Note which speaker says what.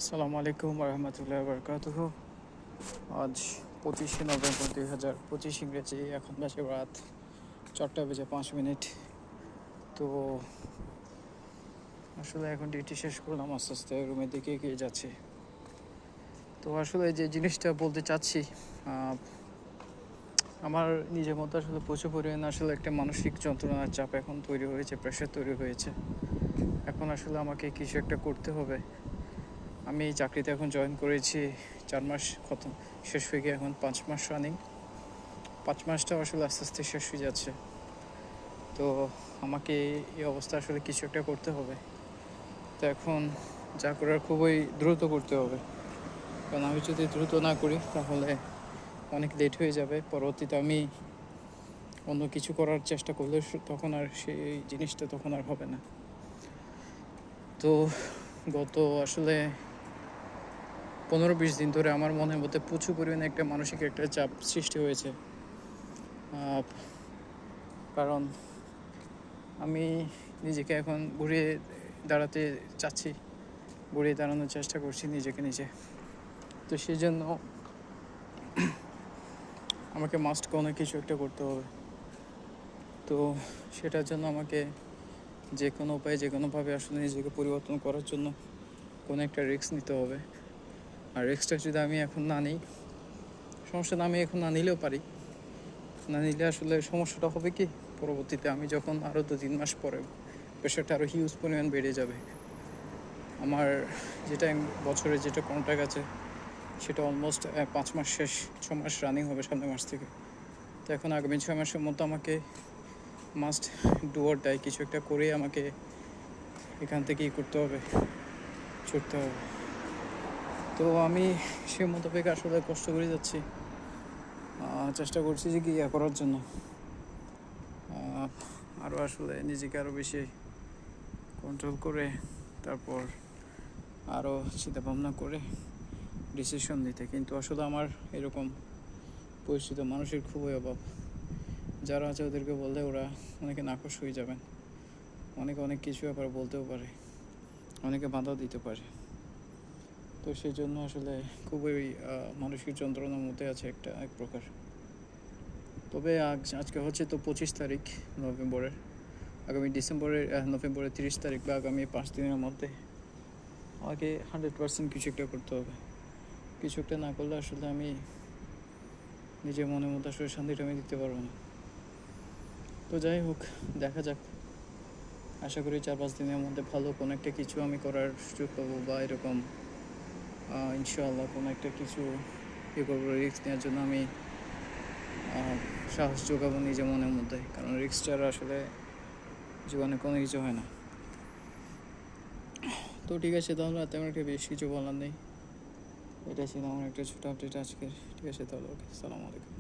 Speaker 1: আসসালামু আলাইকুম রহমতুল্লাহ বরকাতুহ। আজ 25শে নভেম্বর 2025 ইংরেজি। এখন বাজে রাত 4:05। তো আসলে এখন ডিউটি শেষ করলাম, আস্তে আস্তে রুমের দিকে এগিয়ে যাচ্ছি। তো আসলে যে জিনিসটা বলতে চাচ্ছি, আমার নিজের মধ্যে আসলে প্রচুর পরিমাণে আসলে একটা মানসিক যন্ত্রণার চাপ এখন তৈরি হয়েছে, প্রেশার তৈরি হয়েছে। এখন আসলে আমাকে কিছু একটা করতে হবে। আমি চাকরিতে এখন জয়েন করেছি, 4 মাস খতম শেষ হয়ে গিয়ে এখন 5 মাস রানিং। 5 মাসটাও আসলে আস্তে আস্তে শেষ হয়ে যাচ্ছে। তো আমাকে এই অবস্থা আসলে কিছু একটা করতে হবে। তো এখন যা করার খুবই দ্রুত করতে হবে, কারণ আমি যদি দ্রুত না করি তাহলে অনেক লেট হয়ে যাবে। পরবর্তীতে আমি অন্য কিছু করার চেষ্টা করলে তখন আর সেই জিনিসটা তখন আর হবে না। তো গত আসলে 15-20 দিন ধরে আমার মনের মধ্যে প্রচুর পরিমাণে একটা মানসিক একটা চাপ সৃষ্টি হয়েছে। কারণ আমি নিজেকে এখন ঘুরিয়ে দাঁড়াতে চাচ্ছি, ঘুরিয়ে দাঁড়ানোর চেষ্টা করছি নিজেকে নিজে। তো সেই জন্য আমাকে মাস্ট কোনো কিছু একটা করতে হবে। তো সেটার জন্য আমাকে যে কোনো উপায়ে যে কোনোভাবে আসলে নিজেকে পরিবর্তন করার জন্য কোনো একটা রিস্ক নিতে হবে। আর রিস্কটা যদি আমি এখন না নিই, সমস্যা না, আমি এখন না নিলেও পারি। না নিলে আসলে সমস্যাটা হবে কি, পরবর্তীতে আমি যখন আরও 2-3 মাস পরে প্রেশারটা আরও হিউজ পরিমাণ বেড়ে যাবে। আমার যেটা বছরে যেটা কন্ট্রাক্ট আছে সেটা অলমোস্ট 5 মাস শেষ, 6 মাস রানিং হবে সামনের মাস থেকে। তো এখন আগামী 6 মাসের মধ্যে আমাকে মাস্ট ডু অর ডাই কিছু একটা করে আমাকে এখান থেকে করতে হবে, ছুটতে হবে। তো আমি সে মোতাবেক আসলে কষ্ট করে যাচ্ছি, চেষ্টা করছি যে কি করার জন্য আরও আসলে নিজেকে আরও বেশি কন্ট্রোল করে, তারপর আরও চিন্তাভাবনা করে ডিসিশন নিতে। কিন্তু আসলে আমার এরকম পরিচিত মানুষের খুবই অভাব। যারা আছে ওদেরকে বললে ওরা অনেকে নাখোশ হয়ে যাবেন, অনেক কিছু আবার বলতেও পারে, অনেকে বাধাও দিতে পারে। তো সেই জন্য আসলে খুবই মানসিক যন্ত্রণার মধ্যে আছে এক প্রকার। তবে আজকে হচ্ছে তো 25 তারিখ নভেম্বরের। আগামী নভেম্বরের 30 তারিখ বা আগামী 5 দিনের মধ্যে আমাকে 100% কিছু একটা করতে হবে। কিছু একটা না করলে আসলে আমি নিজের মনের মধ্যে আসলে শান্তিটা আমি দিতে পারবো না। তো যাই হোক, দেখা যাক। আশা করি 4-5 দিনের মধ্যে ভালো কোনো একটা কিছু আমি করার সুযোগ পাবো, বা এরকম ইনশাআল্লাহ কোনো একটা কিছু করবো। রিস্ক নেওয়ার জন্য আমি সাহস যোগাবো নিজের মনের মধ্যে, কারণ রিস্ক ছাড়া আসলে জীবনে কোনো কিছু হয় না। তো ঠিক আছে, তাহলে তেমন একটা বেশ কিছু বলার নেই। এটা ছিল আমার একটা ছোটো আপডেট আজকের। ঠিক আছে, তাহলে ওকে, আসসালামু আলাইকুম।